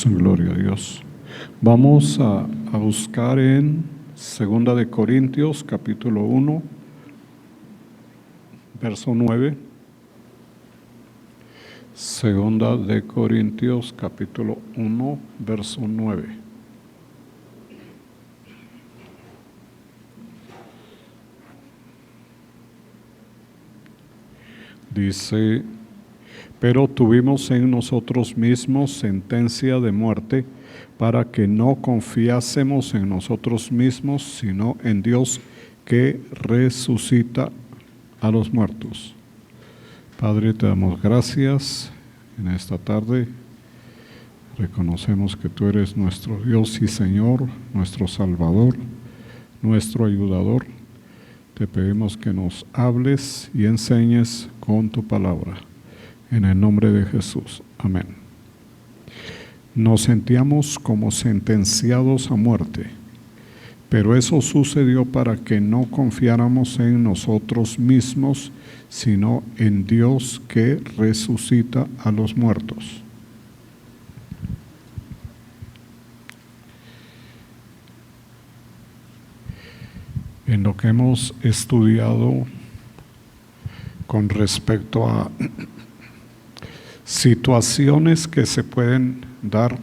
Gloria a Dios. Vamos a buscar en 2 de Corintios, capítulo 1, verso 9. 2 de Corintios, capítulo 1, verso 9. Dice: pero tuvimos en nosotros mismos sentencia de muerte, para que no confiásemos en nosotros mismos, sino en Dios que resucita a los muertos. Padre, te damos gracias en esta tarde. Reconocemos que tú eres nuestro Dios y Señor, nuestro Salvador, nuestro ayudador. Te pedimos que nos hables y enseñes con tu palabra. En el nombre de Jesús. Amén. Nos sentíamos como sentenciados a muerte, pero eso sucedió para que no confiáramos en nosotros mismos, sino en Dios que resucita a los muertos. En lo que hemos estudiado con respecto a situaciones que se pueden dar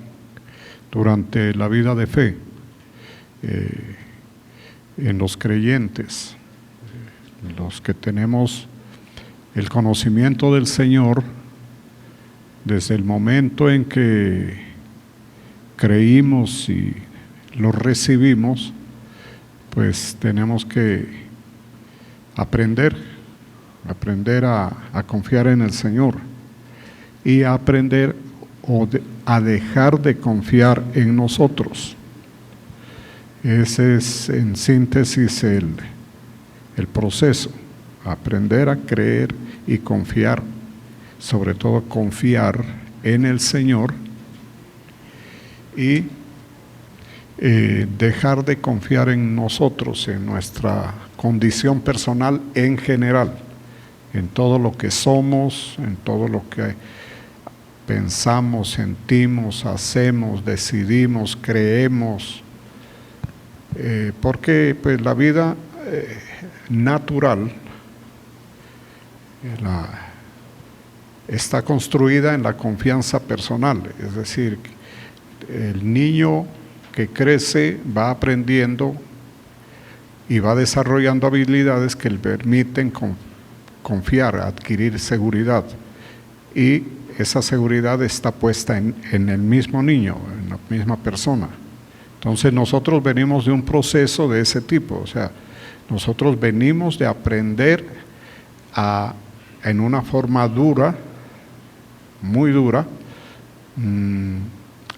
durante la vida de fe en los creyentes, los que tenemos el conocimiento del Señor desde el momento en que creímos y lo recibimos, pues tenemos que aprender a confiar en el Señor y a aprender a dejar de confiar en nosotros. Ese es en síntesis el proceso: aprender a creer y confiar, sobre todo confiar en el Señor, y dejar de confiar en nosotros, en nuestra condición personal en general, en todo lo que somos, en todo lo que pensamos, sentimos, hacemos, decidimos, creemos, porque pues la vida natural está construida en la confianza personal. Es decir, el niño que crece va aprendiendo y va desarrollando habilidades que le permiten confiar, adquirir seguridad, y esa seguridad está puesta en el mismo niño, en la misma persona. Entonces nosotros venimos de un proceso de ese tipo, o sea, nosotros venimos de aprender en una forma dura, muy dura,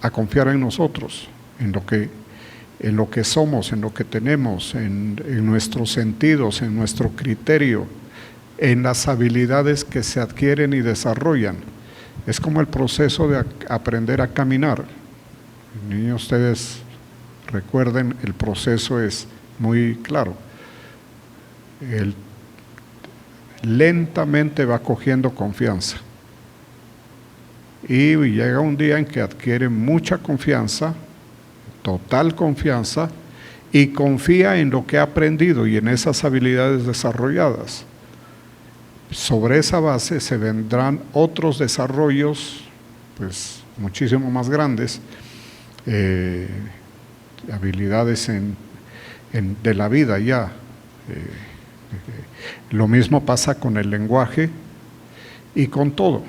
a confiar en nosotros, en lo que somos, en lo que tenemos, en nuestros sentidos, en nuestro criterio, en las habilidades que se adquieren y desarrollan. Es como el proceso de aprender a caminar. Niños, ustedes recuerden, el proceso es muy claro. Él lentamente va cogiendo confianza. Y llega un día en que adquiere mucha confianza, total confianza, y confía en lo que ha aprendido y en esas habilidades desarrolladas. Sobre esa base se vendrán otros desarrollos, pues muchísimo más grandes, habilidades de la vida ya. Lo mismo pasa con el lenguaje y con todo.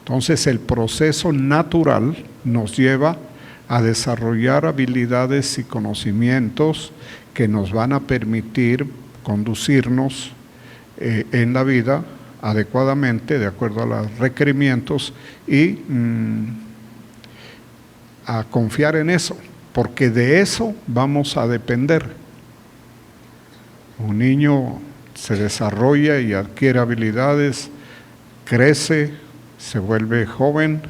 Entonces el proceso natural nos lleva a desarrollar habilidades y conocimientos que nos van a permitir conducirnos en la vida adecuadamente, de acuerdo a los requerimientos, y a confiar en eso, porque de eso vamos a depender. Un niño se desarrolla y adquiere habilidades, crece, se vuelve joven,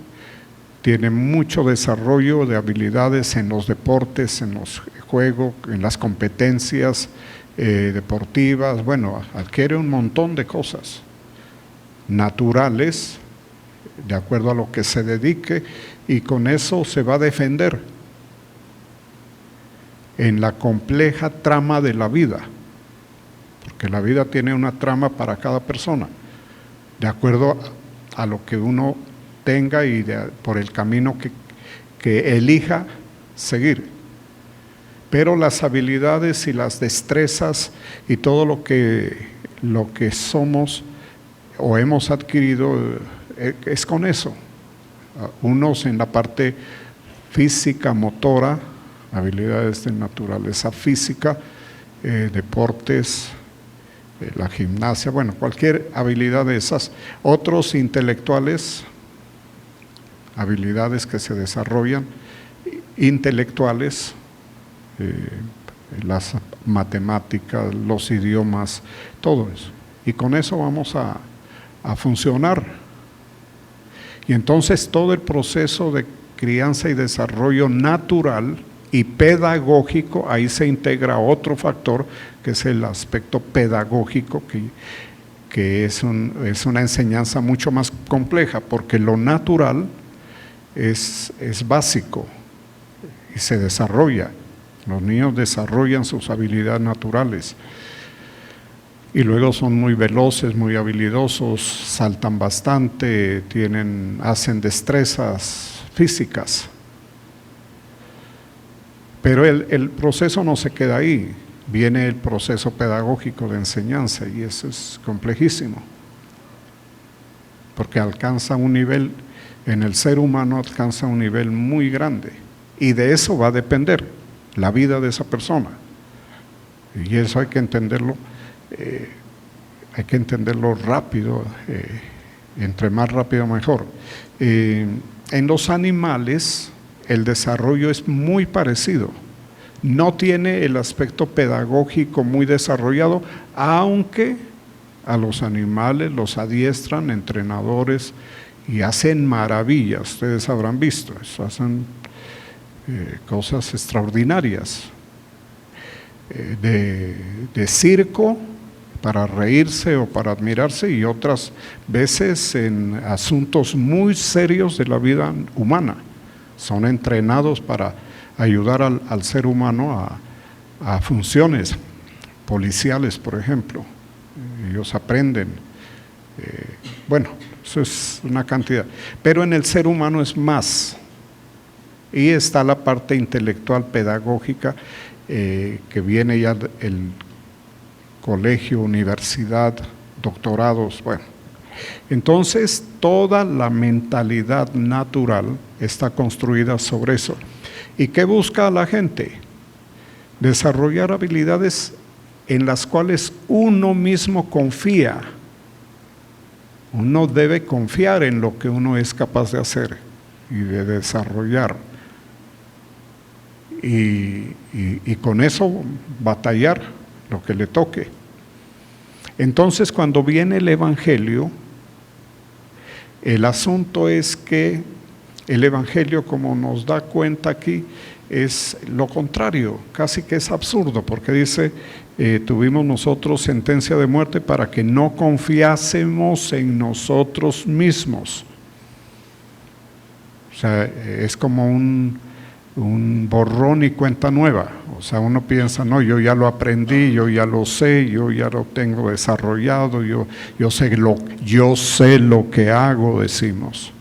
tiene mucho desarrollo de habilidades en los deportes, en los juegos, en las competencias deportivas, bueno, adquiere un montón de cosas naturales de acuerdo a lo que se dedique, y con eso se va a defender en la compleja trama de la vida, porque la vida tiene una trama para cada persona, de acuerdo a lo que uno tenga y por el camino que elija seguir. Pero las habilidades y las destrezas y todo lo que somos o hemos adquirido es con eso. Unos en la parte física, motora, habilidades de naturaleza física, deportes, la gimnasia, bueno, cualquier habilidad de esas. Otros intelectuales, habilidades que se desarrollan, intelectuales, las matemáticas, los idiomas, todo eso. Y con eso vamos a funcionar. Y entonces todo el proceso de crianza y desarrollo natural y pedagógico, ahí se integra otro factor que es el aspecto pedagógico, que es una enseñanza mucho más compleja, porque lo natural es básico y se desarrolla. Los niños desarrollan sus habilidades naturales y luego son muy veloces, muy habilidosos, saltan bastante, hacen destrezas físicas. Pero el proceso no se queda ahí, viene el proceso pedagógico de enseñanza, y eso es complejísimo, porque alcanza un nivel, en el ser humano alcanza un nivel muy grande, y de eso va a depender la vida de esa persona, y eso hay que entenderlo rápido, entre más rápido mejor. En los animales el desarrollo es muy parecido, no tiene el aspecto pedagógico muy desarrollado, aunque a los animales los adiestran entrenadores y hacen maravillas, ustedes habrán visto, hacen cosas extraordinarias, de circo para reírse o para admirarse, y otras veces en asuntos muy serios de la vida humana. Son entrenados para ayudar al ser humano a funciones policiales, por ejemplo. Ellos aprenden. Bueno, eso es una cantidad. Pero en el ser humano es más. Y está la parte intelectual pedagógica, que viene ya el colegio, universidad, doctorados, bueno. Entonces, toda la mentalidad natural está construida sobre eso. ¿Y qué busca la gente? Desarrollar habilidades en las cuales uno mismo confía. Uno debe confiar en lo que uno es capaz de hacer y de desarrollar. Y con eso batallar lo que le toque. Entonces, cuando viene el Evangelio, el asunto es que el Evangelio, como nos da cuenta aquí, es lo contrario, casi que es absurdo, porque dice, tuvimos nosotros sentencia de muerte para que no confiásemos en nosotros mismos. O sea, es como un borrón y cuenta nueva. O sea, uno piensa, no, yo ya lo aprendí, yo ya lo sé, yo ya lo tengo desarrollado, yo sé lo que hago, decimos.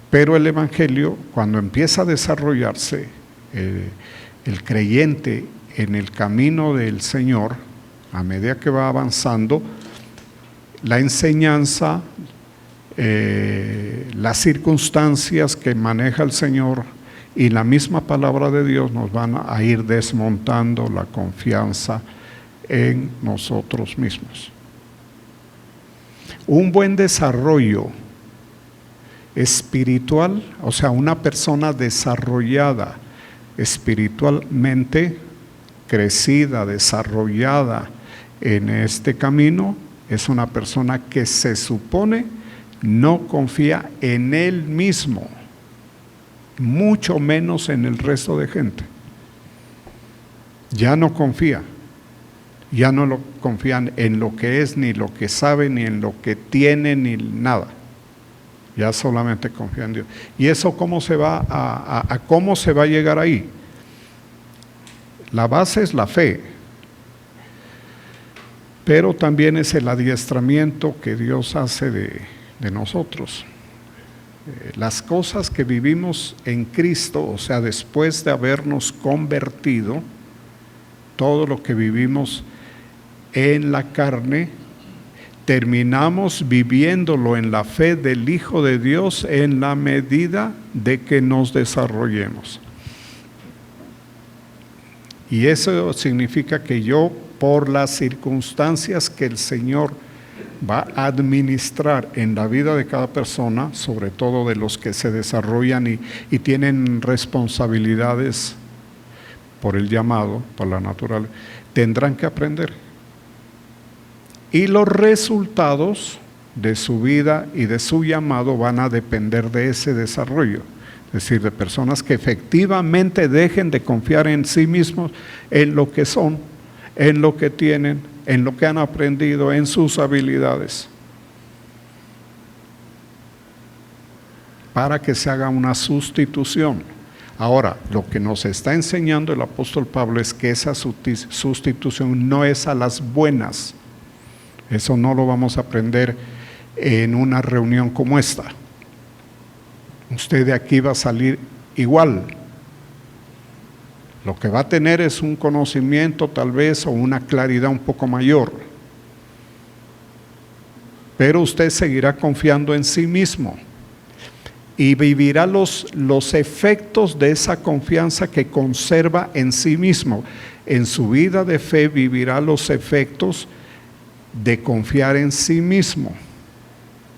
Pero el Evangelio, cuando empieza a desarrollarse, el creyente en el camino del Señor, a medida que va avanzando, la enseñanza, las circunstancias que maneja el Señor y la misma palabra de Dios nos van a ir desmontando la confianza en nosotros mismos. Un buen desarrollo espiritual, o sea, una persona desarrollada espiritualmente, crecida, desarrollada en este camino, es una persona que se supone no confía en él mismo, mucho menos en el resto de gente. Ya no confía, ya no confían en lo que es, ni lo que sabe, ni en lo que tiene, ni nada. Ya solamente confía en Dios. ¿Y eso cómo se va cómo se va a llegar ahí? La base es la fe, pero también es el adiestramiento que Dios hace de nosotros. Las cosas que vivimos en Cristo, o sea, después de habernos convertido, todo lo que vivimos en la carne, terminamos viviéndolo en la fe del Hijo de Dios en la medida de que nos desarrollemos. Y eso significa que yo, por las circunstancias que el Señor va a administrar en la vida de cada persona, sobre todo de los que se desarrollan y tienen responsabilidades por el llamado, por la naturaleza, tendrán que aprender. Y los resultados de su vida y de su llamado van a depender de ese desarrollo. Es decir, de personas que efectivamente dejen de confiar en sí mismos, en lo que son, en lo que tienen, en lo que han aprendido, en sus habilidades, para que se haga una sustitución. Ahora, lo que nos está enseñando el apóstol Pablo es que esa sustitución no es a las buenas. Eso no lo vamos a aprender en una reunión como esta. Usted de aquí va a salir igual. Lo que va a tener es un conocimiento tal vez o una claridad un poco mayor. Pero usted seguirá confiando en sí mismo y vivirá los efectos de esa confianza que conserva en sí mismo. En su vida de fe vivirá los efectos de confiar en sí mismo.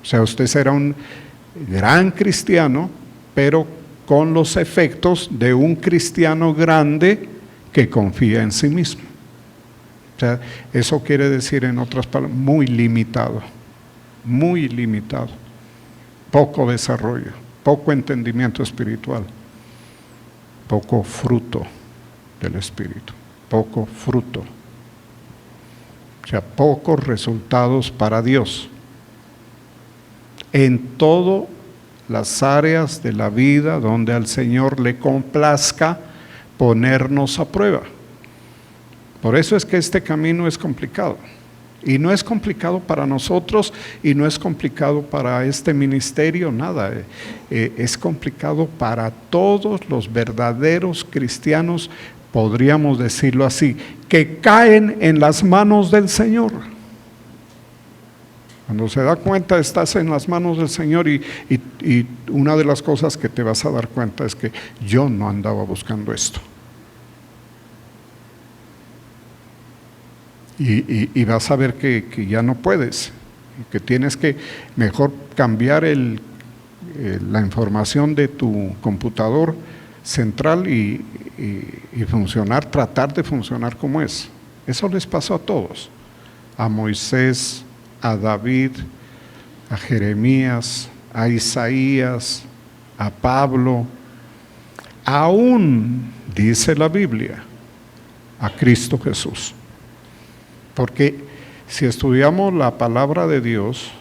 O sea, usted será un gran cristiano, pero con los efectos de un cristiano grande que confía en sí mismo. O sea, eso quiere decir, en otras palabras, muy limitado, poco desarrollo, poco entendimiento espiritual, poco fruto del Espíritu, poco fruto. O sea, pocos resultados para Dios en todas las áreas de la vida donde al Señor le complazca ponernos a prueba. Por eso es que este camino es complicado. Y no es complicado para nosotros y no es complicado para este ministerio, nada. Es complicado para todos los verdaderos cristianos, podríamos decirlo así, que caen en las manos del Señor. Cuando se da cuenta, estás en las manos del Señor y una de las cosas que te vas a dar cuenta es que yo no andaba buscando esto. Y vas a ver que ya no puedes, que tienes que mejor cambiar la información de tu computador central y funcionar, tratar de funcionar como es. Eso les pasó a todos, a Moisés, a David, a Jeremías, a Isaías, a Pablo, aún, dice la Biblia, a Cristo Jesús. Porque si estudiamos la palabra de Dios,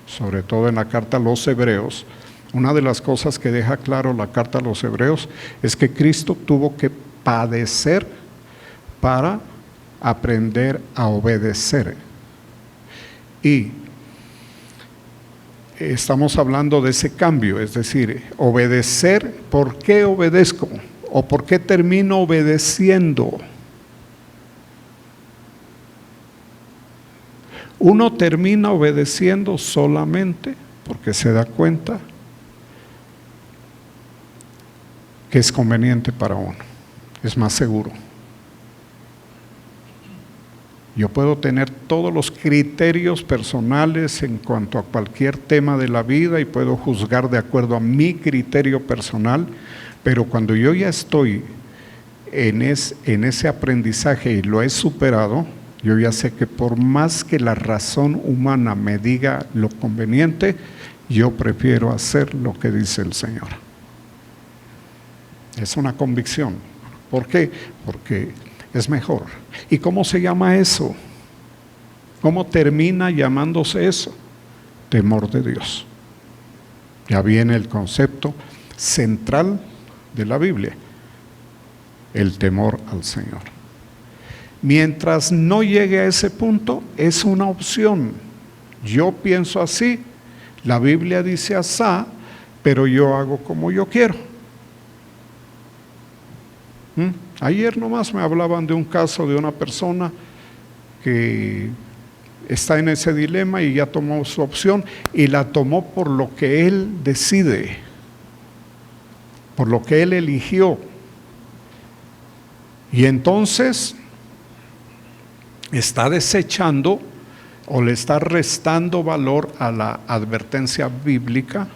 sobre todo en la carta a los Hebreos, una de las cosas que deja claro la carta a los Hebreos es que Cristo tuvo que padecer para aprender a obedecer. Y estamos hablando de ese cambio, es decir, obedecer. ¿Por qué obedezco? ¿O por qué termino obedeciendo? Uno termina obedeciendo solamente porque se da cuenta que es conveniente para uno, es más seguro. Yo puedo tener todos los criterios personales en cuanto a cualquier tema de la vida y puedo juzgar de acuerdo a mi criterio personal, pero cuando yo ya estoy en ese aprendizaje y lo he superado, yo ya sé que por más que la razón humana me diga lo conveniente, yo prefiero hacer lo que dice el Señor. Es una convicción. ¿Por qué? Porque es mejor. ¿Y cómo se llama eso? ¿Cómo termina llamándose eso? Temor de Dios. Ya viene el concepto central de la Biblia, el temor al Señor. Mientras no llegue a ese punto, es una opción. Yo pienso así, la Biblia dice asá, pero yo hago como yo quiero. Ayer nomás me hablaban de un caso de una persona que está en ese dilema y ya tomó su opción y la tomó por lo que él decide, por lo que él eligió. Y entonces está desechando o le está restando valor a la advertencia bíblica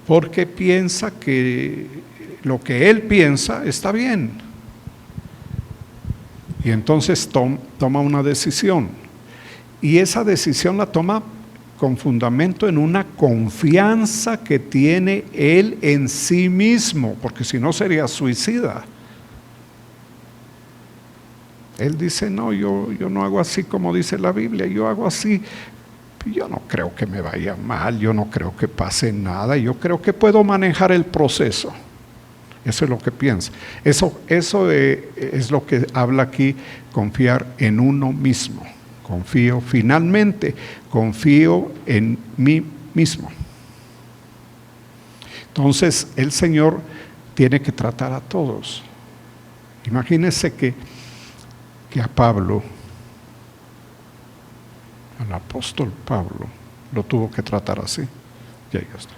porque piensa que lo que él piensa está bien. Y entonces toma una decisión. Y esa decisión la toma con fundamento en una confianza que tiene él en sí mismo, porque si no sería suicida. Él dice, no, yo no hago así como dice la Biblia, yo hago así. Yo no creo que me vaya mal, yo no creo que pase nada, yo creo que puedo manejar el proceso. Eso es lo que piensa. Eso es lo que habla aquí, confiar en uno mismo. Finalmente confío en mí mismo. Entonces el Señor tiene que tratar a todos. Imagínense que a Pablo, al apóstol Pablo, lo tuvo que tratar así. Ya está.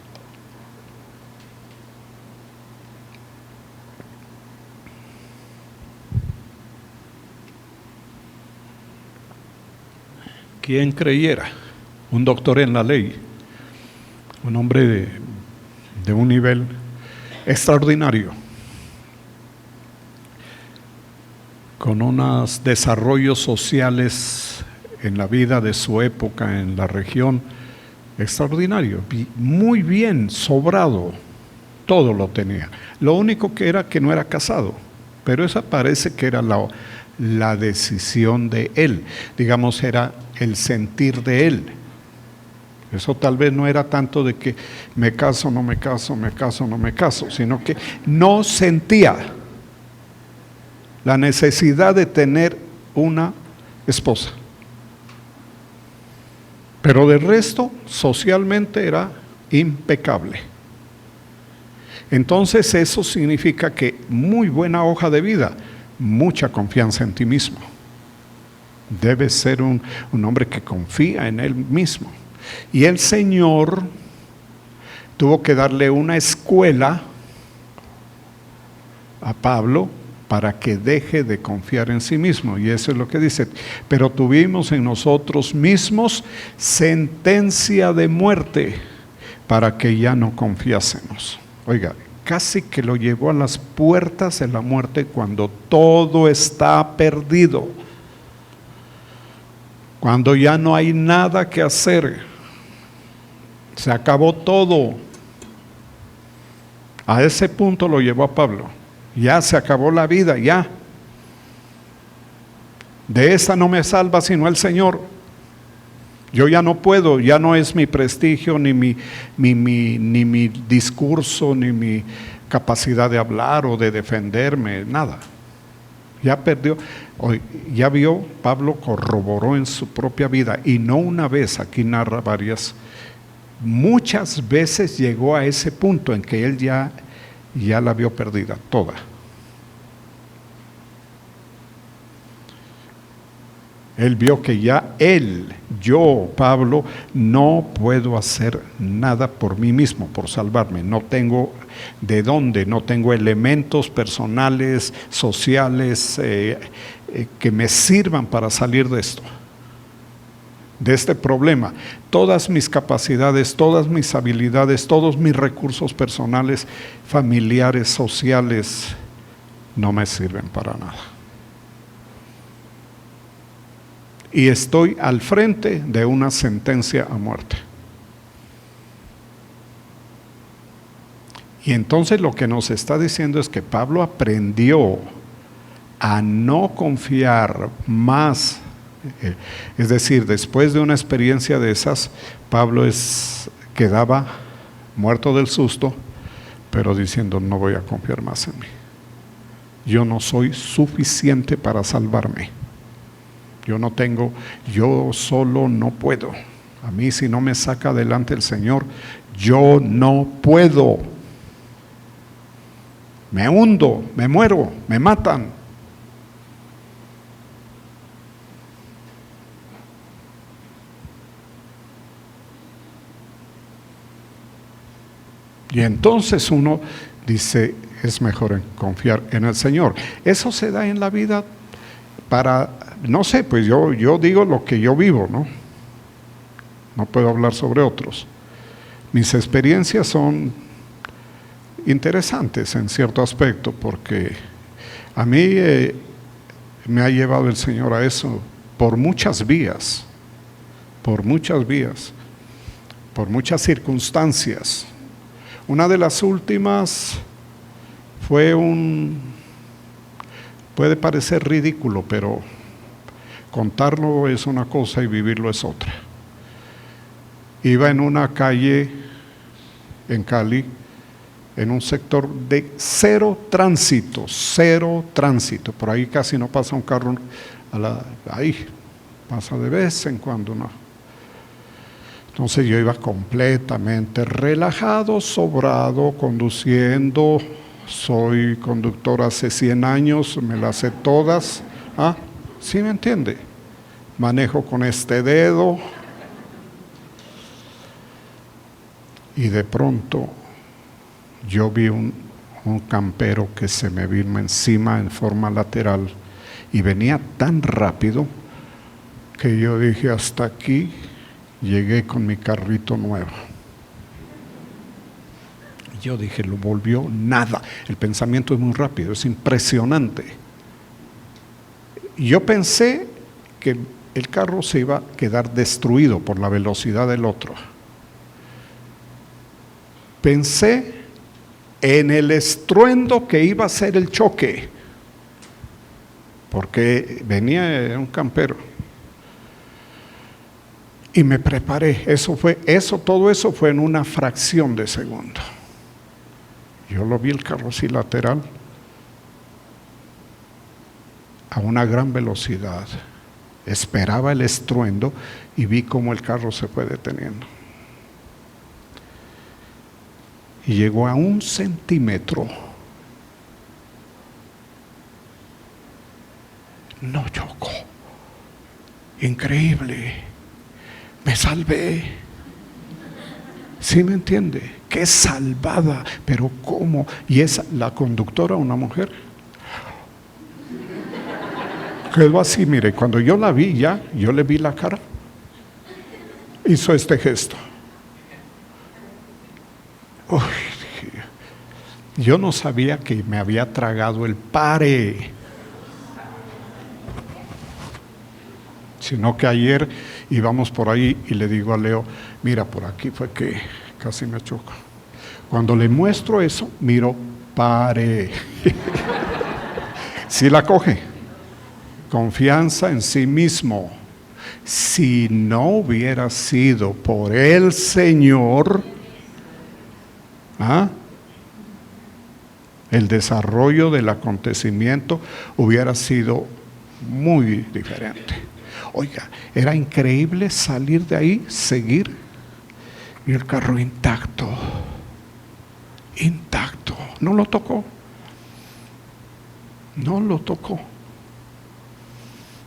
¿Quién creyera? Un doctor en la ley, un hombre de un nivel extraordinario, con unos desarrollos sociales en la vida de su época, en la región, extraordinario, muy bien, sobrado, todo lo tenía. Lo único que era que no era casado, pero esa parece que era la decisión de él, digamos, era el sentir de él. Eso tal vez no era tanto de que me caso, no me caso, me caso, no me caso, sino que no sentía la necesidad de tener una esposa. Pero de resto, socialmente era impecable. Entonces eso significa que muy buena hoja de vida, mucha confianza en ti mismo. Debe ser un hombre que confía en él mismo. Y el Señor tuvo que darle una escuela a Pablo para que deje de confiar en sí mismo. Y eso es lo que dice: pero tuvimos en nosotros mismos sentencia de muerte para que ya no confiásemos. Oiga, casi que lo llevó a las puertas de la muerte cuando todo está perdido, cuando ya no hay nada que hacer, se acabó todo. A ese punto lo llevó a Pablo. Ya se acabó la vida, ya. De esta no me salva sino el Señor. Yo ya no puedo, ya no es mi prestigio, ni mi discurso, ni mi capacidad de hablar o de defenderme, nada. Ya perdió. Ya vio, Pablo corroboró en su propia vida, y no una vez, aquí narra varias, muchas veces llegó a ese punto en que él ya la vio perdida, toda. Él vio que ya yo, Pablo, no puedo hacer nada por mí mismo, por salvarme. No tengo de dónde, no tengo elementos personales, sociales, que me sirvan para salir de esto, de este problema. Todas mis capacidades, todas mis habilidades, todos mis recursos personales, familiares, sociales, no me sirven para nada. Y estoy al frente de una sentencia a muerte. Y entonces lo que nos está diciendo es que Pablo aprendió a no confiar más. Es decir, después de una experiencia de esas, Pablo quedaba muerto del susto, pero diciendo, no voy a confiar más en mí. Yo no soy suficiente para salvarme. Yo solo no puedo. A mí si no me saca adelante el Señor, yo no puedo. Me hundo, me muero, me matan. Y entonces uno dice, es mejor confiar en el Señor. Eso se da en la vida para, no sé, pues yo digo lo que yo vivo, ¿no? No puedo hablar sobre otros. Mis experiencias son interesantes en cierto aspecto, porque a mí me ha llevado el Señor a eso por muchas vías, por muchas circunstancias. Una de las últimas fue puede parecer ridículo, pero contarlo es una cosa y vivirlo es otra. Iba en una calle en Cali, en un sector de cero tránsito, por ahí casi no pasa un carro, ahí pasa de vez en cuando, no. Entonces yo iba completamente relajado, sobrado, conduciendo. Soy conductor hace 100 años, me las sé todas. ¿Sí me entiende? Manejo con este dedo. Y de pronto yo vi un campero que se me vino encima en forma lateral y venía tan rápido que yo dije, hasta aquí llegué con mi carrito nuevo. Yo dije, lo volvió nada. El pensamiento es muy rápido, es impresionante. Yo pensé que el carro se iba a quedar destruido por la velocidad del otro. Pensé en el estruendo que iba a ser el choque, porque venía un campero. Y me preparé. Todo eso fue en una fracción de segundo. Yo lo vi el carro así lateral a una gran velocidad. Esperaba el estruendo y vi cómo el carro se fue deteniendo. Y llegó a 1 centímetro. No chocó. Increíble. Me salvé. ¿Sí me entiende? ¡Qué salvada! Pero ¿cómo? Y la conductora, una mujer, quedó así, mire, cuando yo la vi yo le vi la cara, hizo este gesto. Uy, yo no sabía que me había tragado el pare, sino que ayer íbamos por ahí y le digo a Leo, mira, por aquí fue que casi me choco. Cuando le muestro eso, miro, pare. Sí la coge. Confianza en sí mismo. Si no hubiera sido por el Señor, el desarrollo del acontecimiento hubiera sido muy diferente. Oiga, era increíble salir de ahí, seguir, y el carro intacto, no lo tocó,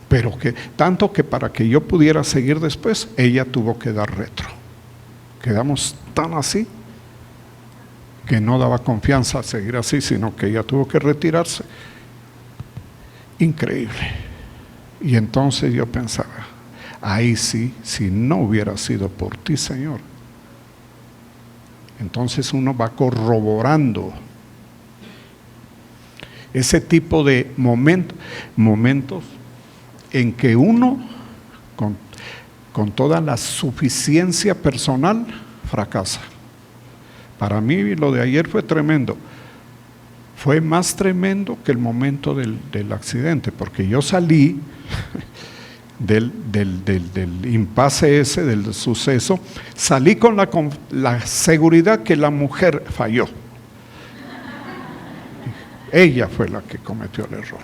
pero que tanto que para que yo pudiera seguir después, ella tuvo que dar retro. Quedamos tan así que no daba confianza a seguir así, sino que ella tuvo que retirarse. Increíble. Y entonces yo pensaba, ahí sí, si no hubiera sido por ti, Señor. Entonces uno va corroborando ese tipo de momentos en que uno, con toda la suficiencia personal, fracasa. Para mí lo de ayer fue tremendo. Fue más tremendo que el momento del accidente, porque yo salí del impasse ese, del suceso, salí con la seguridad que la mujer falló. Ella fue la que cometió el error.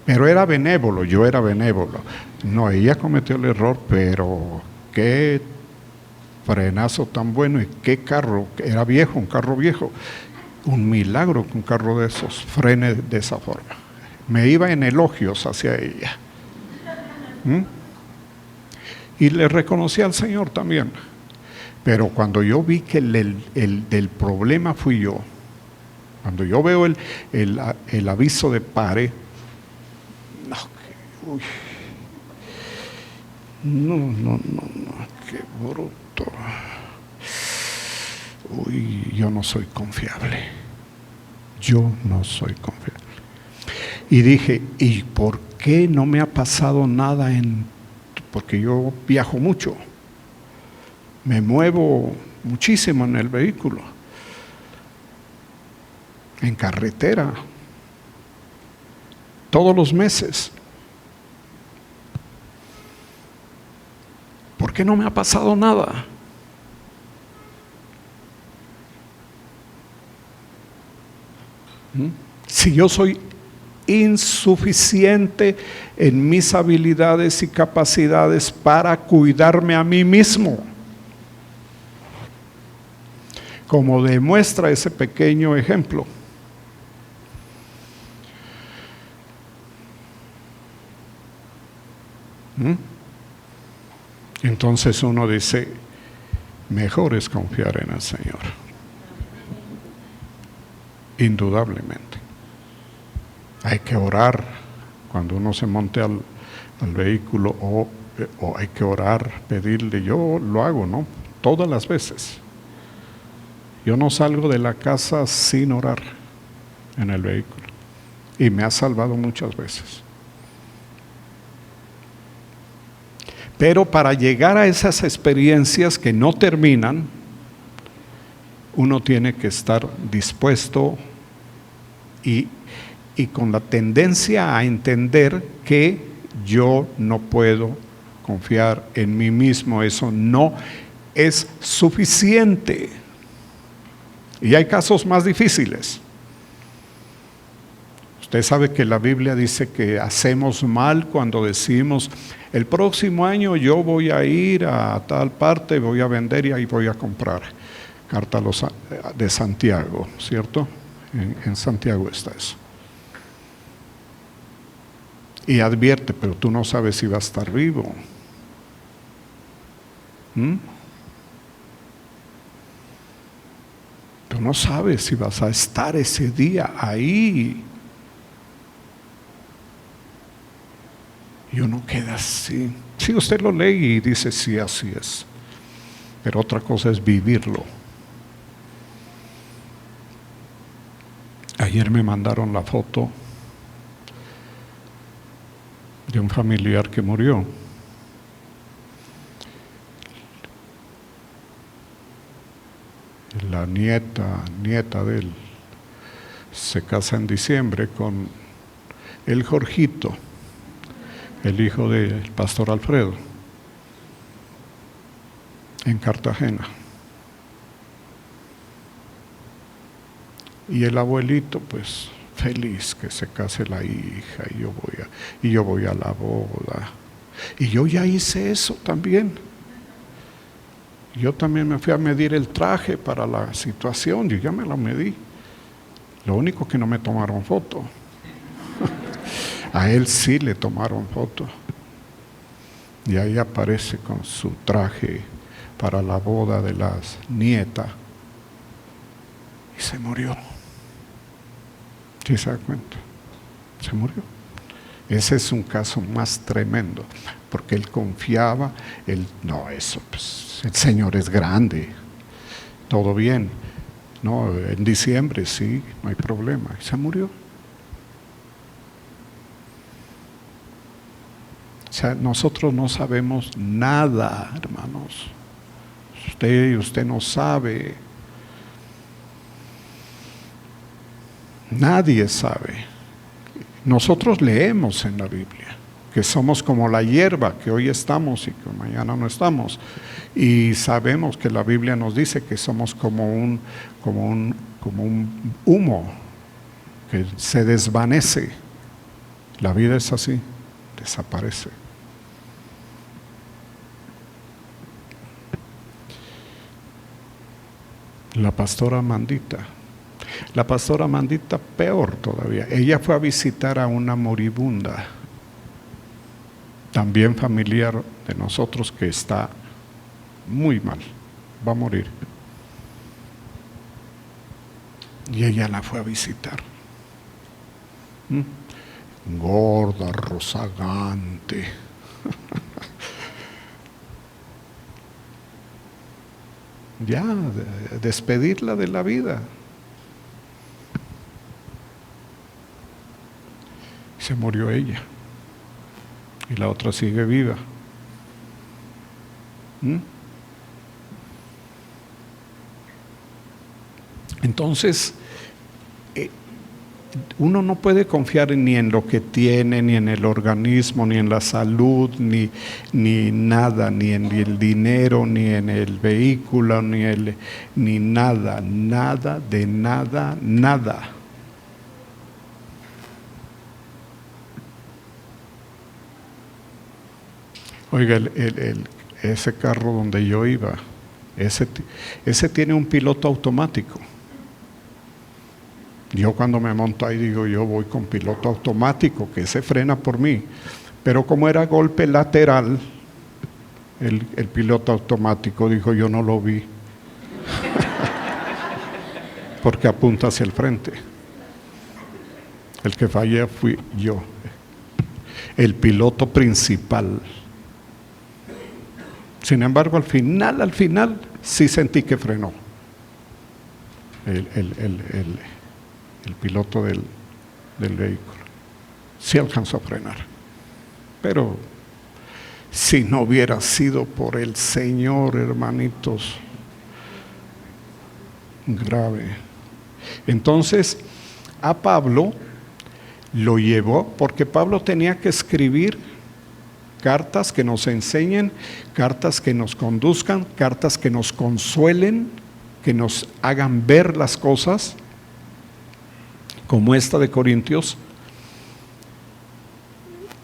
Pero era benévolo, yo era benévolo. No, ella cometió el error, pero qué frenazo tan bueno y qué carro, era viejo, un carro viejo. Un milagro que un carro de esos frene de esa forma. Me iba en elogios hacia ella. Y le reconocí al Señor también. Pero cuando yo vi que el problema fui yo, cuando yo veo el aviso de pare, no, qué bruto. Yo no soy confiable. Yo no soy confiable. Y dije, ¿y por qué no me ha pasado nada porque yo viajo mucho? Me muevo muchísimo en el vehículo, en carretera, todos los meses. ¿Por qué no me ha pasado nada? Si yo soy insuficiente en mis habilidades y capacidades para cuidarme a mí mismo, como demuestra ese pequeño ejemplo. Entonces uno dice, mejor es confiar en el Señor. Indudablemente. Hay que orar cuando uno se monte al vehículo o hay que orar, pedirle. Yo lo hago, ¿no? Todas las veces. Yo no salgo de la casa sin orar en el vehículo. Y me ha salvado muchas veces. Pero para llegar a esas experiencias que no terminan, uno tiene que estar dispuesto y con la tendencia a entender que yo no puedo confiar en mí mismo, eso no es suficiente. Y hay casos más difíciles. Usted sabe que la Biblia dice que hacemos mal cuando decimos, el próximo año yo voy a ir a tal parte, voy a vender y ahí voy a comprar. Carta de Santiago, ¿cierto? En Santiago está eso. Y advierte, pero tú no sabes si va a estar vivo. Tú no sabes si vas a estar ese día ahí. Y uno queda así. Sí, usted lo lee y dice, sí, así es. Pero otra cosa es vivirlo. Ayer me mandaron la foto de un familiar que murió. La nieta de él se casa en diciembre con el Jorgito, el hijo del pastor Alfredo, en Cartagena. Y el abuelito, pues, feliz que se case la hija, y yo voy a la boda. Y yo ya hice eso también. Yo también me fui a medir el traje para la situación, yo ya me lo medí. Lo único que no me tomaron foto. A él sí le tomaron foto. Y ahí aparece con su traje para la boda de la nieta. Y se murió. ¿Sí se da cuenta? Se murió. Ese es un caso más tremendo, porque él confiaba, pues, el Señor es grande, todo bien. No, en diciembre sí, no hay problema. Y se murió. O sea, nosotros no sabemos nada, hermanos. Usted no sabe. Nadie sabe. Nosotros leemos en la Biblia que somos como la hierba, que hoy estamos y que mañana no estamos. Y sabemos que la Biblia nos dice que somos como un humo que se desvanece. La vida es así, desaparece. La pastora Mandita peor todavía. Ella fue a visitar a una moribunda, también familiar de nosotros, que está muy mal, va a morir. Y ella la fue a visitar. Gorda, rozagante. Ya, despedirla de la vida. Se murió ella. Y la otra sigue viva. Entonces, uno no puede confiar ni en lo que tiene, ni en el organismo, ni en la salud, ni nada, ni en el dinero, ni en el vehículo, ni nada, de nada. Oiga, ese carro donde yo iba, ese tiene un piloto automático. Yo cuando me monto ahí digo, yo voy con piloto automático, que se frena por mí. Pero como era golpe lateral, el piloto automático dijo, yo no lo vi. Porque apunta hacia el frente. El que fallé fui yo, el piloto principal. Sin embargo, al final, sí sentí que frenó. El piloto del vehículo. Sí alcanzó a frenar. Pero si no hubiera sido por el Señor, hermanitos, grave. Entonces, a Pablo lo llevó, porque Pablo tenía que escribir cartas que nos enseñen, cartas que nos conduzcan, cartas que nos consuelen, que nos hagan ver las cosas, como esta de Corintios.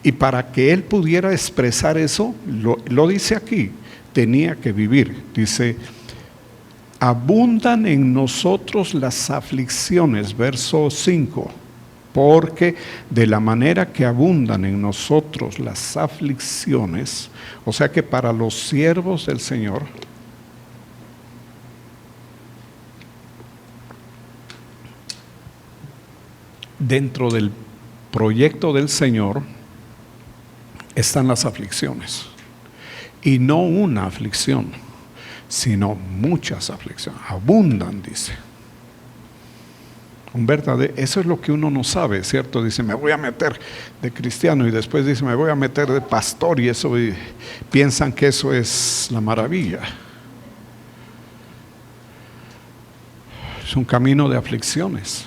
Y para que él pudiera expresar eso, lo dice aquí, tenía que vivir. Dice, abundan en nosotros las aflicciones, verso 5, porque de la manera que abundan en nosotros las aflicciones, o sea que para los siervos del Señor, dentro del proyecto del Señor están las aflicciones, y no una aflicción, sino muchas aflicciones, abundan, dice. Eso es lo que uno no sabe, ¿cierto? Dice, me voy a meter de cristiano, y después dice, me voy a meter de pastor, y piensan que eso es la maravilla. Es un camino de aflicciones.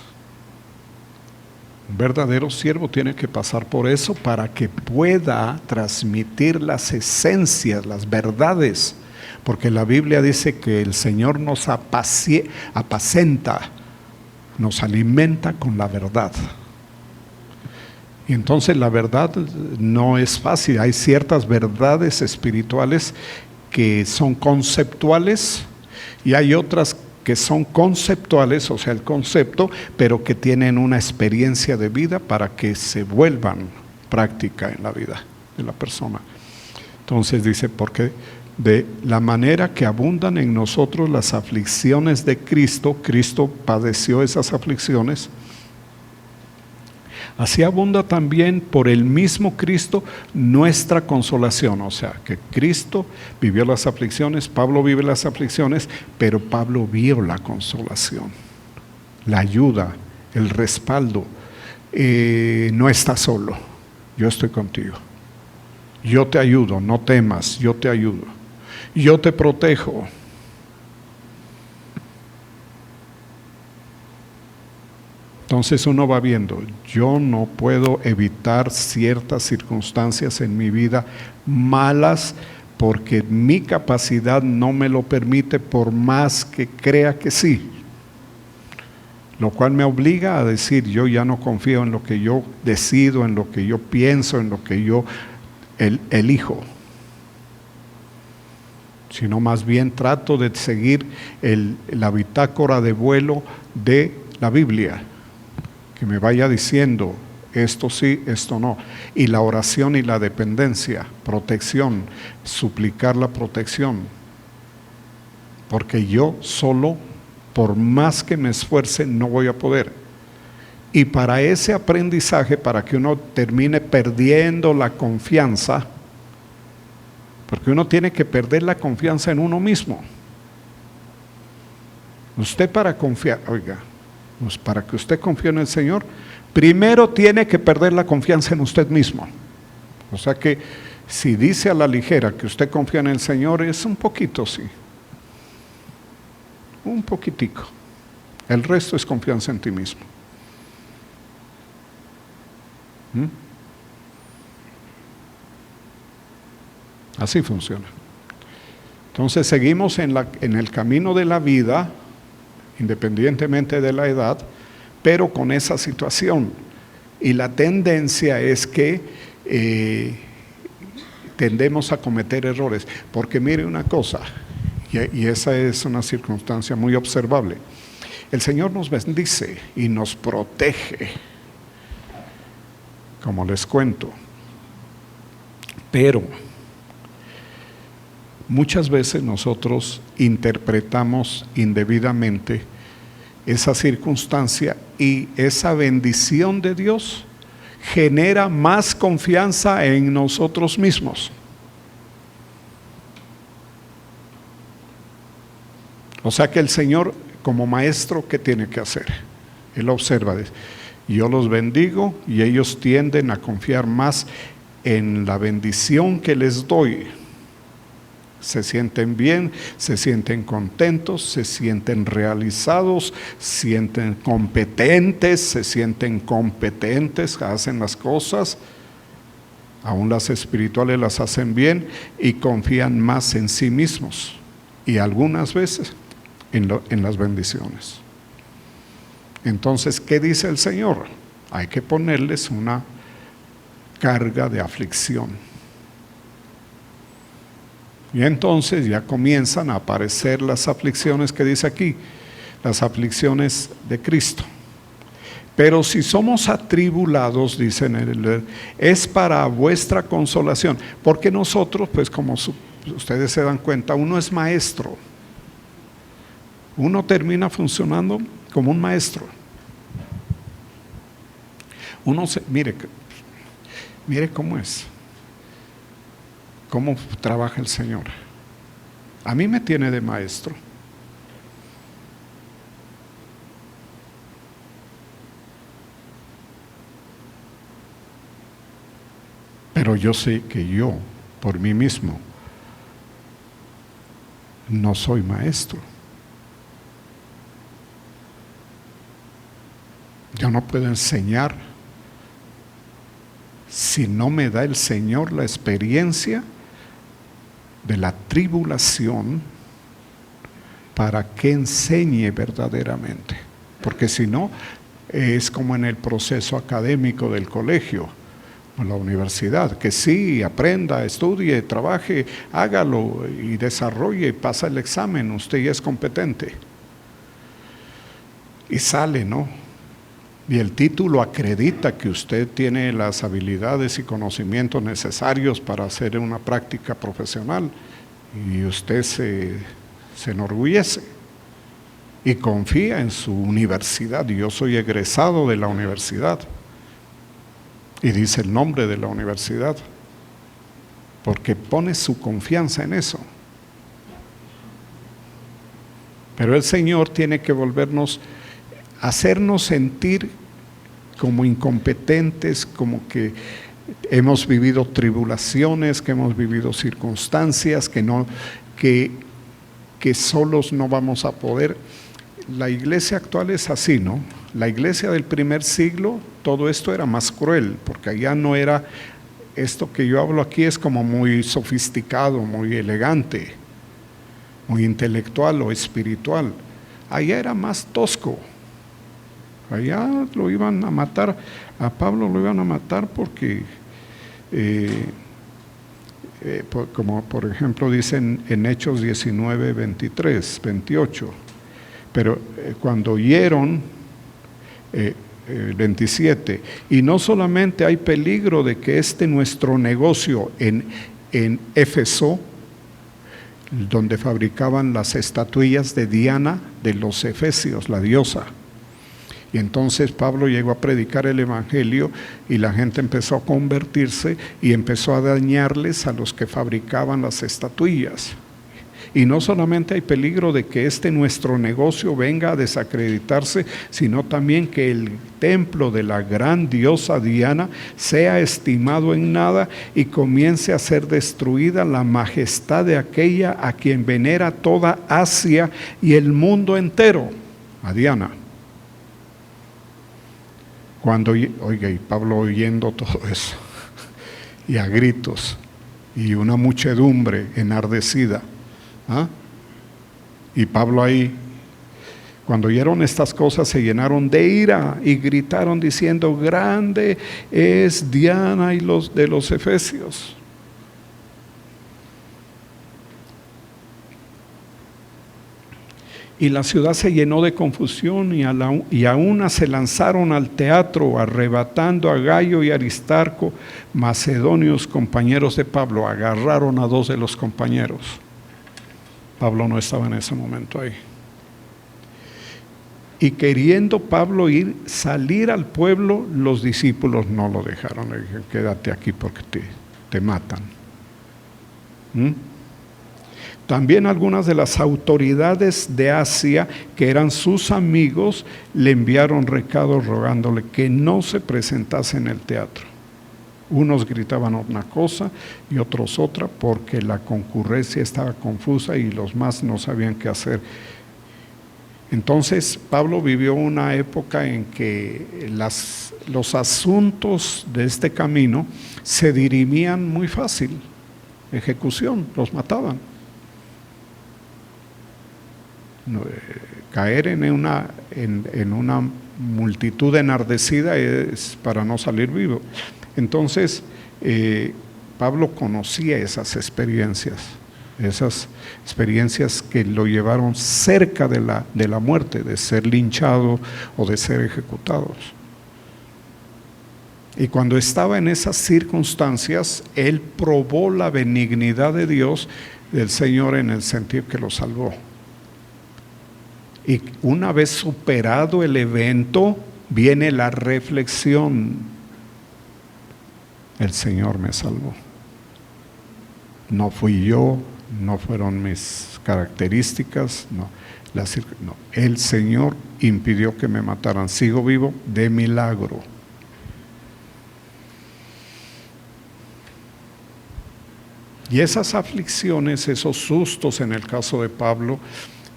Un verdadero siervo tiene que pasar por eso para que pueda transmitir las esencias, las verdades, porque la Biblia dice que el Señor nos apacenta, nos alimenta con la verdad. Y entonces la verdad no es fácil. Hay ciertas verdades espirituales que son conceptuales, y hay otras que son conceptuales, o sea, el concepto, pero que tienen una experiencia de vida para que se vuelvan práctica en la vida de la persona. Entonces dice, porque de la manera que abundan en nosotros las aflicciones de Cristo, Cristo padeció esas aflicciones, así abunda también por el mismo Cristo nuestra consolación. O sea, que Cristo vivió las aflicciones, Pablo vive las aflicciones, pero Pablo vio la consolación, la ayuda, el respaldo. No estás solo, yo estoy contigo. Yo te ayudo, no temas, yo te ayudo. Yo te protejo. Entonces uno va viendo, yo no puedo evitar ciertas circunstancias en mi vida malas porque mi capacidad no me lo permite por más que crea que sí. Lo cual me obliga a decir, yo ya no confío en lo que yo decido, en lo que yo pienso, en lo que yo elijo. Sino más bien trato de seguir la bitácora de vuelo de la Biblia, que me vaya diciendo esto sí, esto no, y la oración y la dependencia, protección, suplicar la protección, porque yo solo, por más que me esfuerce, no voy a poder. Y para ese aprendizaje, para que uno termine perdiendo la confianza, porque uno tiene que perder la confianza en uno mismo. Usted para confiar, oiga, pues para que usted confíe en el Señor, primero tiene que perder la confianza en usted mismo. O sea que si dice a la ligera que usted confía en el Señor, es un poquito, sí. Un poquitico. El resto es confianza en ti mismo. Así funciona. Entonces seguimos en el camino de la vida, independientemente de la edad, pero con esa situación. Y la tendencia es que tendemos a cometer errores. Porque mire una cosa, y esa es una circunstancia muy observable. El Señor nos bendice y nos protege, como les cuento. Pero muchas veces nosotros interpretamos indebidamente esa circunstancia y esa bendición de Dios genera más confianza en nosotros mismos. O sea que el Señor, como maestro, ¿qué tiene que hacer? Él observa, yo los bendigo y ellos tienden a confiar más en la bendición que les doy. Se sienten bien, se sienten contentos, se sienten realizados, se sienten competentes, hacen las cosas, aún las espirituales las hacen bien y confían más en sí mismos y algunas veces en las bendiciones. Entonces, ¿qué dice el Señor? Hay que ponerles una carga de aflicción. Y entonces ya comienzan a aparecer las aflicciones que dice aquí, las aflicciones de Cristo. Pero si somos atribulados, dicen, es para vuestra consolación, porque nosotros, pues como ustedes se dan cuenta, uno es maestro. Uno termina funcionando como un maestro. Mire cómo es. ¿Cómo trabaja el Señor? A mí me tiene de maestro. Pero yo sé que yo, por mí mismo, no soy maestro. Yo no puedo enseñar si no me da el Señor la experiencia de la tribulación para que enseñe verdaderamente. Porque si no, es como en el proceso académico del colegio o la universidad, que sí, aprenda, estudie, trabaje, hágalo y desarrolle, pasa el examen, usted ya es competente. Y sale, ¿no? Y el título acredita que usted tiene las habilidades y conocimientos necesarios para hacer una práctica profesional. Y usted se enorgullece y confía en su universidad. Yo soy egresado de la universidad. Y dice el nombre de la universidad, porque pone su confianza en eso. Pero el Señor tiene que hacernos sentir como incompetentes, como que hemos vivido tribulaciones, que hemos vivido circunstancias, que solos no vamos a poder. la iglesia actual es así, ¿no? La iglesia del primer siglo, todo esto era más cruel, porque allá no era, esto que yo hablo aquí es como muy sofisticado, muy elegante, muy intelectual o espiritual. Allá era más tosco. Allá lo iban a matar, a Pablo lo iban a matar porque, como por ejemplo dicen en Hechos 19, 23, 28, pero cuando oyeron, 27, y no solamente hay peligro de que nuestro negocio en Éfeso, donde fabricaban las estatuillas de Diana de los efesios, la diosa. Y entonces Pablo llegó a predicar el evangelio y la gente empezó a convertirse y empezó a dañarles a los que fabricaban las estatuillas. Y no solamente hay peligro de que nuestro negocio venga a desacreditarse, sino también que el templo de la gran diosa Diana sea estimado en nada y comience a ser destruida la majestad de aquella a quien venera toda Asia y el mundo entero, a Diana. Cuando, oiga, y Pablo oyendo todo eso, y a gritos, y una muchedumbre enardecida, ¿ah? Y Pablo ahí, cuando oyeron estas cosas, se llenaron de ira y gritaron diciendo: grande es Diana y los de los efesios. Y la ciudad se llenó de confusión y a una se lanzaron al teatro, arrebatando a Gayo y Aristarco, macedonios compañeros de Pablo. Agarraron a 2 de los compañeros. Pablo no estaba en ese momento ahí. Y queriendo Pablo salir al pueblo, los discípulos no lo dejaron. Le dijeron: quédate aquí porque te matan. También algunas de las autoridades de Asia, que eran sus amigos, le enviaron recados rogándole que no se presentase en el teatro. Unos gritaban una cosa y otros otra, porque la concurrencia estaba confusa y los más no sabían qué hacer. Entonces Pablo vivió una época en que los asuntos de este camino se dirimían muy fácil. Ejecución, los mataban. Caer en una multitud enardecida es para no salir vivo. Entonces Pablo conocía esas experiencias que lo llevaron cerca de la muerte, de ser linchado o de ser ejecutados. Y cuando estaba en esas circunstancias, él probó la benignidad de Dios, del Señor, en el sentido que lo salvó. Y una vez superado el evento, viene la reflexión: el Señor me salvó. No fui yo, no fueron mis características, no, el Señor impidió que me mataran. Sigo vivo de milagro. Y esas aflicciones, esos sustos en el caso de Pablo,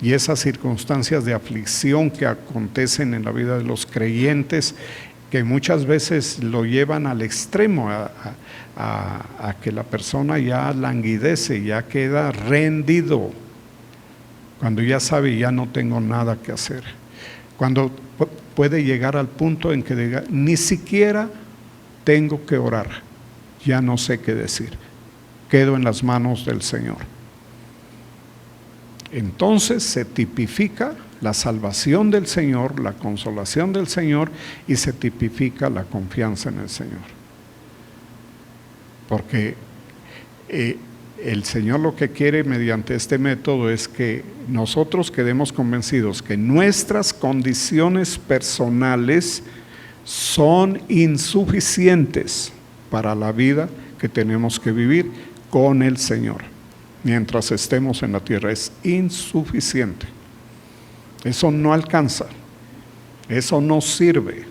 y esas circunstancias de aflicción que acontecen en la vida de los creyentes, que muchas veces lo llevan al extremo, a que la persona ya languidece, ya queda rendido, cuando ya sabe: ya no tengo nada que hacer. Cuando puede llegar al punto en que diga: ni siquiera tengo que orar, ya no sé qué decir, quedo en las manos del Señor. Entonces se tipifica la salvación del Señor, la consolación del Señor, y se tipifica la confianza en el Señor. Porque el Señor lo que quiere mediante este método es que nosotros quedemos convencidos que nuestras condiciones personales son insuficientes para la vida que tenemos que vivir con el Señor. Mientras estemos en la tierra es insuficiente. Eso no alcanza, eso no sirve.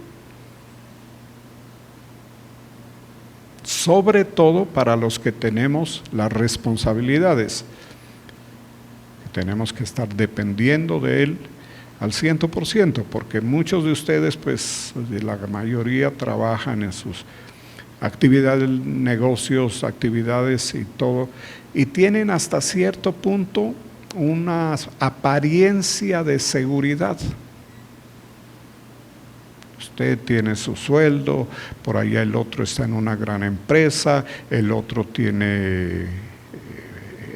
Sobre todo para los que tenemos las responsabilidades, tenemos que estar dependiendo de Él, al 100%, porque muchos de ustedes, pues la mayoría trabajan en sus actividades, negocios, actividades y todo, y tienen hasta cierto punto una apariencia de seguridad. Usted tiene su sueldo, por allá el otro está en una gran empresa, el otro tiene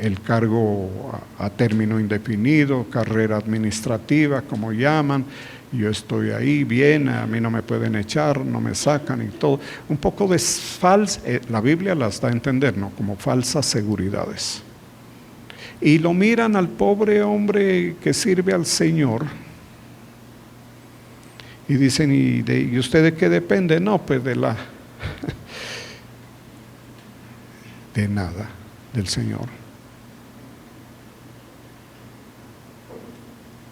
el cargo a término indefinido, carrera administrativa, como llaman. Yo estoy ahí bien, a mí no me pueden echar, no me sacan y todo. Un poco de falsa, la Biblia las da a entender, ¿no? Como falsas seguridades. Y lo miran al pobre hombre que sirve al Señor y dicen, ¿y usted de qué depende? No, pues de nada, del Señor.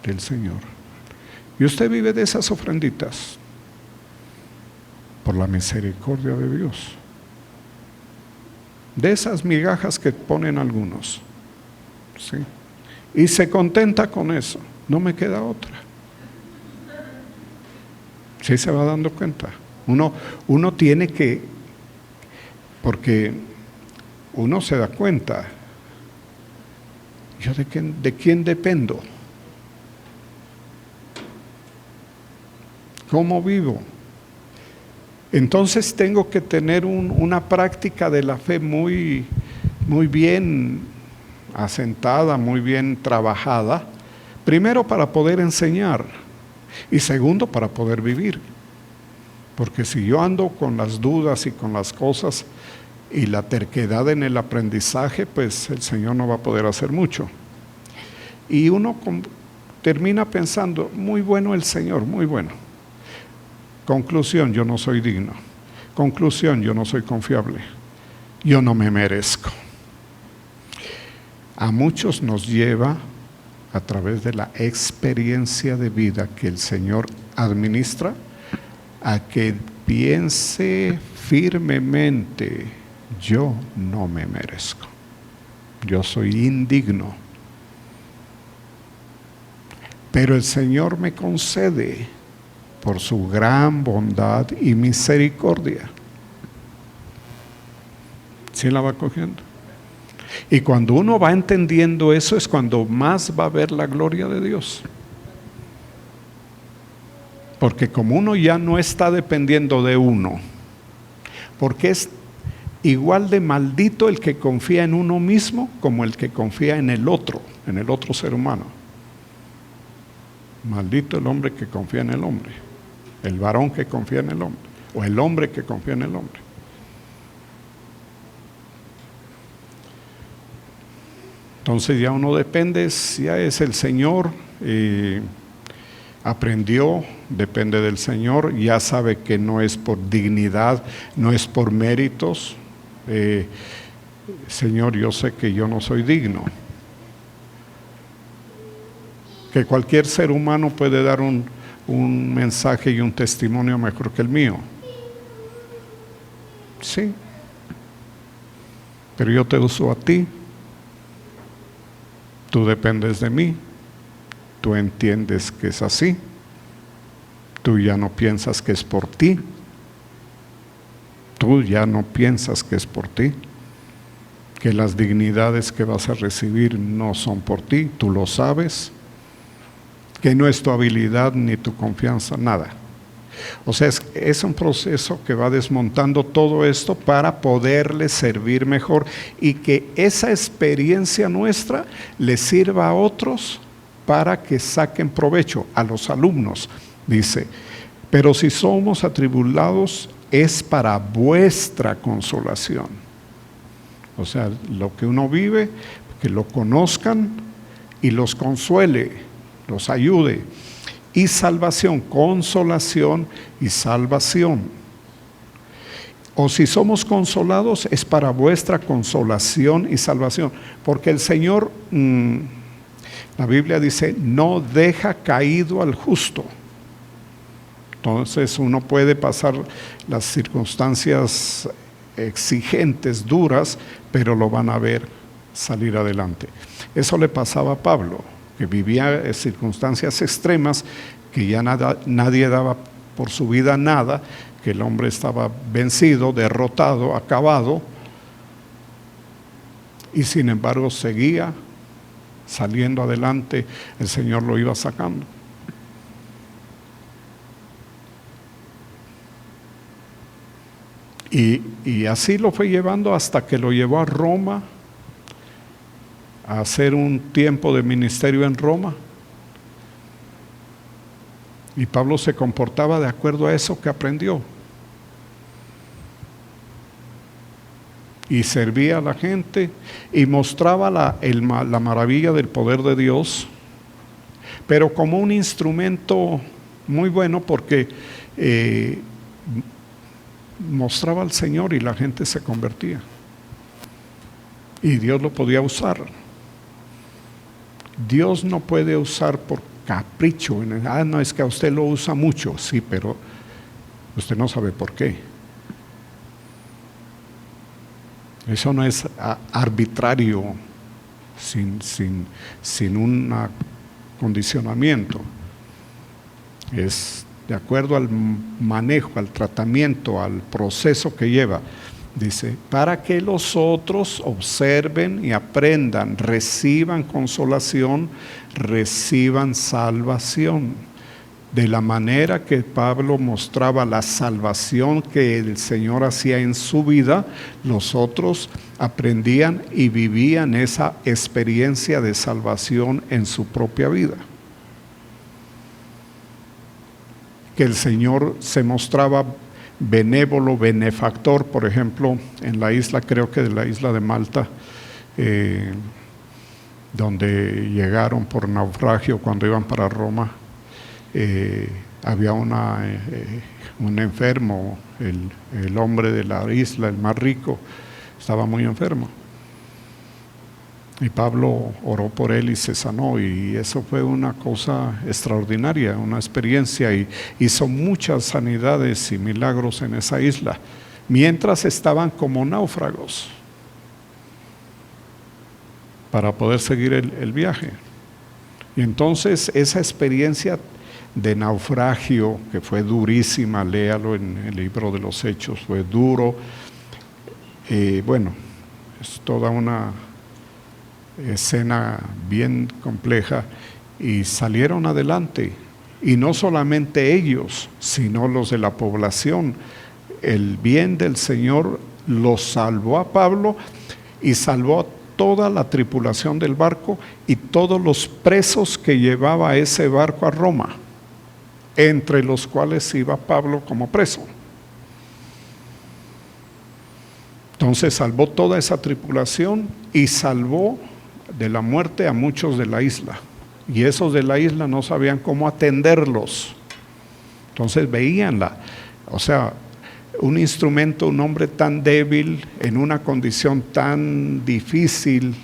Del Señor. Y usted vive de esas ofrenditas por la misericordia de Dios, de esas migajas que ponen algunos, ¿sí? Y se contenta con eso, no me queda otra. ¿Sí se va dando cuenta? Uno tiene que, porque uno se da cuenta, ¿yo de quién dependo? ¿Cómo vivo? Entonces tengo que tener una práctica de la fe muy bien asentada, muy bien trabajada, primero para poder enseñar y segundo para poder vivir. Porque si yo ando con las dudas y con las cosas y la terquedad en el aprendizaje, pues el Señor no va a poder hacer mucho. Y uno termina pensando, muy bueno el Señor, muy bueno. Conclusión, yo no soy digno. Conclusión, yo no soy confiable. Yo no me merezco. A muchos nos lleva a través de la experiencia de vida que el Señor administra a que piense firmemente, yo no me merezco. Yo soy indigno. Pero el Señor me concede por su gran bondad y misericordia. ¿Sí la va cogiendo? Y cuando uno va entendiendo eso es cuando más va a ver la gloria de Dios. Porque como uno ya no está dependiendo de uno, porque es igual de maldito el que confía en uno mismo como el que confía en el otro ser humano. Maldito el hombre que confía en el hombre. El varón que confía en el hombre, o el hombre que confía en el hombre. Entonces ya uno depende, ya es el Señor, aprendió, depende del Señor, ya sabe que no es por dignidad, no es por méritos. Señor, yo sé que yo no soy digno. Que cualquier ser humano puede dar un mensaje y un testimonio mejor que el mío. Sí. Pero yo te uso a ti. Tú dependes de mí. Tú entiendes que es así. Tú ya no piensas que es por ti. Tú ya no piensas que es por ti. Que las dignidades que vas a recibir no son por ti. Tú lo sabes. Que no es tu habilidad ni tu confianza, nada. O sea, es un proceso que va desmontando todo esto para poderle servir mejor y que esa experiencia nuestra le sirva a otros para que saquen provecho, a los alumnos. Dice, pero si somos atribulados es para vuestra consolación. O sea, lo que uno vive, que lo conozcan y los consuele, los ayude. Y salvación, consolación y salvación. O si somos consolados es para vuestra consolación y salvación. Porque el Señor, la Biblia dice, no deja caído al justo. Entonces uno puede pasar las circunstancias exigentes, duras, pero lo van a ver salir adelante. Eso le pasaba a Pablo, porque vivía circunstancias extremas, que ya nadie daba por su vida nada, que el hombre estaba vencido, derrotado, acabado, y sin embargo seguía saliendo adelante. El Señor lo iba sacando. Y así lo fue llevando hasta que lo llevó a Roma, a hacer un tiempo de ministerio en Roma. Y Pablo se comportaba de acuerdo a eso que aprendió. Y servía a la gente y mostraba la maravilla del poder de Dios, pero como un instrumento muy bueno, porque mostraba al Señor y la gente se convertía. Y Dios lo podía usar. Dios no puede usar por capricho. No, es que a usted lo usa mucho. Sí, pero usted no sabe por qué. Eso no es arbitrario, sin un condicionamiento. Es de acuerdo al manejo, al tratamiento, al proceso que lleva. Dice, para que los otros observen y aprendan, reciban consolación, reciban salvación. De la manera que Pablo mostraba la salvación que el Señor hacía en su vida, los otros aprendían y vivían esa experiencia de salvación en su propia vida. Que el Señor se mostraba benévolo, benefactor, por ejemplo, en la isla, creo que de la isla de Malta, donde llegaron por naufragio cuando iban para Roma. Había un enfermo, el hombre de la isla, el más rico, estaba muy enfermo. Y Pablo oró por él y se sanó, y eso fue una cosa extraordinaria, una experiencia, y hizo muchas sanidades y milagros en esa isla, mientras estaban como náufragos, para poder seguir el viaje. Y entonces esa experiencia de naufragio, que fue durísima, léalo en el libro de los Hechos, fue duro, bueno, es toda una escena bien compleja, y salieron adelante, y no solamente ellos, sino los de la población. El bien del Señor los salvó a Pablo y salvó a toda la tripulación del barco y todos los presos que llevaba ese barco a Roma, entre los cuales iba Pablo como preso. Entonces salvó toda esa tripulación y salvó de la muerte a muchos de la isla, y esos de la isla no sabían cómo atenderlos. Entonces veíanla, o sea, un instrumento, un hombre tan débil, en una condición tan difícil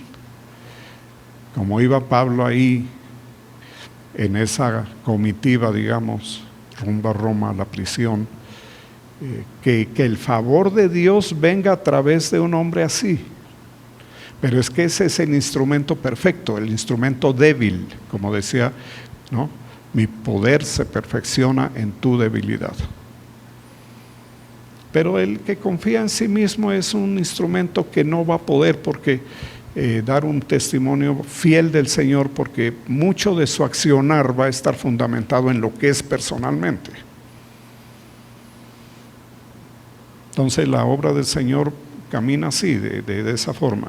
como iba Pablo ahí, en esa comitiva, digamos, rumbo a Roma, a la prisión, que el favor de Dios venga a través de un hombre así. Pero es que ese es el instrumento perfecto, el instrumento débil, como decía, ¿no? Mi poder se perfecciona en tu debilidad. Pero el que confía en sí mismo es un instrumento que no va a poder dar un testimonio fiel del Señor, porque mucho de su accionar va a estar fundamentado en lo que es personalmente. Entonces la obra del Señor camina así, de esa forma.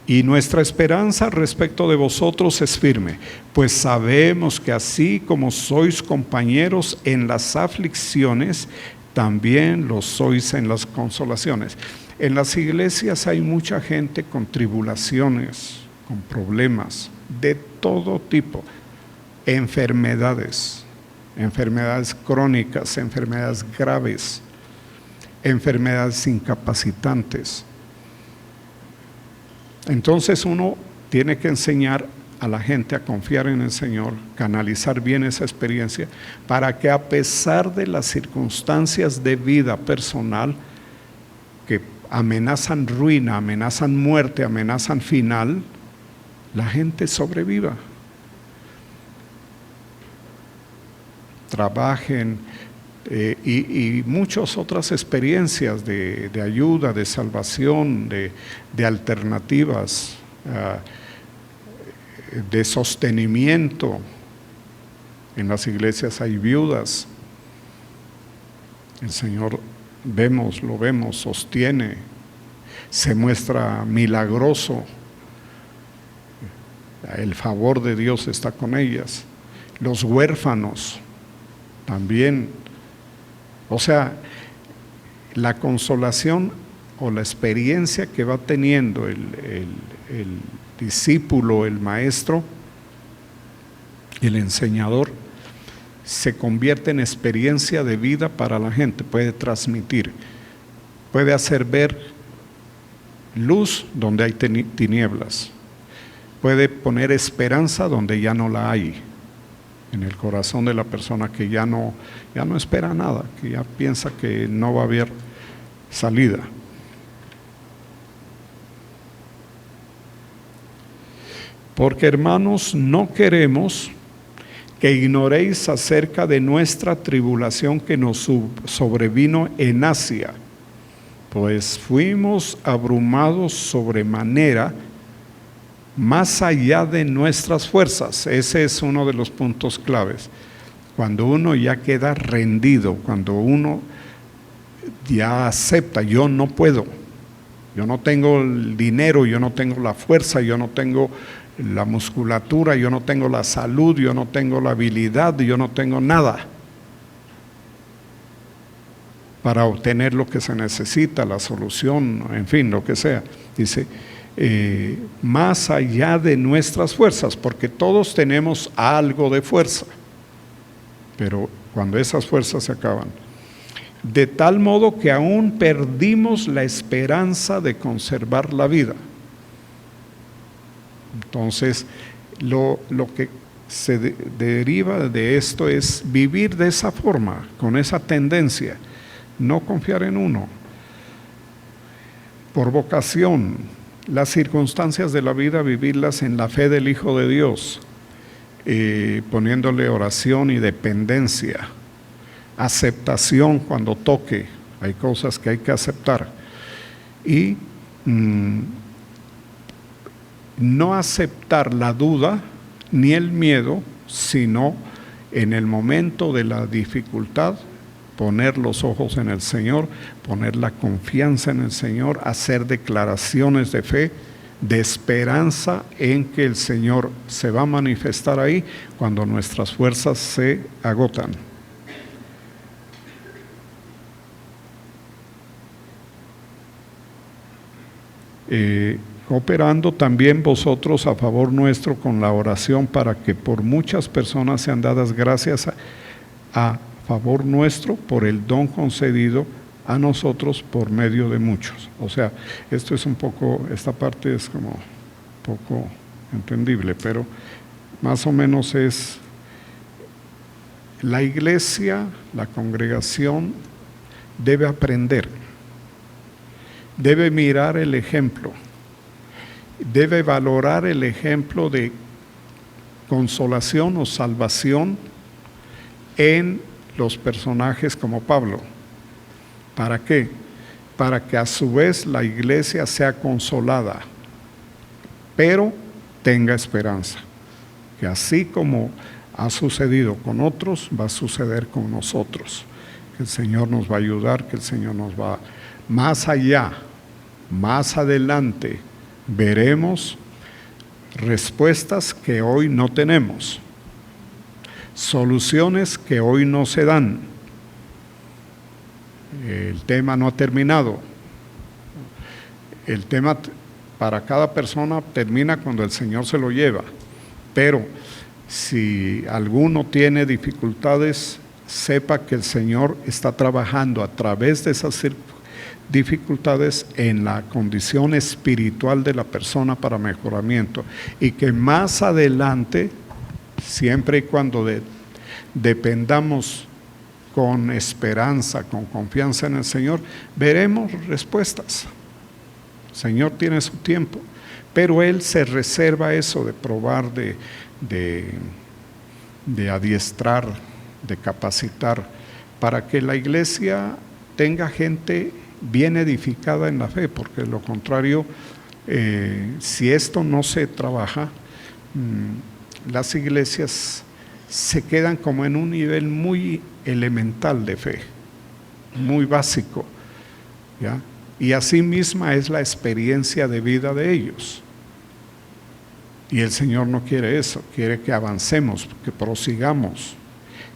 Y nuestra esperanza respecto de vosotros es firme, pues sabemos que así como sois compañeros en las aflicciones, también lo sois en las consolaciones. En las iglesias hay mucha gente con tribulaciones, con problemas de todo tipo, enfermedades crónicas, enfermedades graves, enfermedades incapacitantes. Entonces uno tiene que enseñar a la gente a confiar en el Señor, canalizar bien esa experiencia, para que a pesar de las circunstancias de vida personal, que amenazan ruina, amenazan muerte, amenazan final, la gente sobreviva. Trabajen y muchas otras experiencias de ayuda, de salvación, de alternativas, de sostenimiento. En las iglesias hay viudas. El Señor lo vemos, sostiene, se muestra milagroso. El favor de Dios está con ellas. Los huérfanos también. O sea, la consolación o la experiencia que va teniendo el discípulo, el maestro, el enseñador, se convierte en experiencia de vida para la gente. Puede transmitir, puede hacer ver luz donde hay tinieblas, puede poner esperanza donde ya no la hay, en el corazón de la persona que ya no espera nada, que ya piensa que no va a haber salida. Porque, hermanos, no queremos que ignoréis acerca de nuestra tribulación que nos sobrevino en Asia, pues fuimos abrumados sobremanera, más allá de nuestras fuerzas. Ese es uno de los puntos claves. Cuando uno ya queda rendido, cuando uno ya acepta, yo no puedo, yo no tengo el dinero, yo no tengo la fuerza, yo no tengo la musculatura, yo no tengo la salud, yo no tengo la habilidad, yo no tengo nada para obtener lo que se necesita, la solución, en fin, lo que sea. Dice, más allá de nuestras fuerzas, porque todos tenemos algo de fuerza, pero cuando esas fuerzas se acaban, de tal modo que aún perdimos la esperanza de conservar la vida. Entonces, lo que se deriva de esto es vivir de esa forma, con esa tendencia, no confiar en uno, por vocación, las circunstancias de la vida, vivirlas en la fe del Hijo de Dios, poniéndole oración y dependencia, aceptación cuando toque, hay cosas que hay que aceptar, y no aceptar la duda ni el miedo, sino en el momento de la dificultad, poner los ojos en el Señor, poner la confianza en el Señor, hacer declaraciones de fe, de esperanza en que el Señor se va a manifestar ahí cuando nuestras fuerzas se agotan. Cooperando también vosotros a favor nuestro con la oración, para que por muchas personas sean dadas gracias a favor nuestro por el don concedido a nosotros por medio de muchos. O sea, esto es un poco, esta parte es como poco entendible, pero más o menos es la iglesia, la congregación debe aprender, debe mirar el ejemplo, debe valorar el ejemplo de consolación o salvación en los personajes como Pablo. ¿Para qué? Para que a su vez la iglesia sea consolada, pero tenga esperanza, que así como ha sucedido con otros, va a suceder con nosotros, que el Señor nos va a ayudar, que el Señor nos va más allá, más adelante. Veremos respuestas que hoy no tenemos, soluciones que hoy no se dan. El tema no ha terminado. El tema para cada persona termina cuando el Señor se lo lleva. Pero si alguno tiene dificultades, sepa que el Señor está trabajando a través de esas dificultades en la condición espiritual de la persona para mejoramiento, y que más adelante, siempre y cuando dependamos con esperanza, con confianza en el Señor, veremos respuestas. El Señor tiene su tiempo, pero Él se reserva eso de probar, de adiestrar, de capacitar, para que la iglesia tenga gente bien edificada en la fe, porque de lo contrario, si esto no se trabaja, las iglesias se quedan como en un nivel muy elemental de fe, muy básico, ¿ya? Y así misma es la experiencia de vida de ellos. Y el Señor no quiere eso, quiere que avancemos, que prosigamos,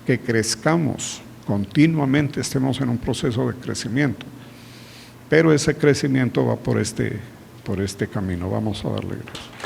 que crezcamos, continuamente estemos en un proceso de crecimiento. Pero ese crecimiento va por este camino. Vamos a darle gracias.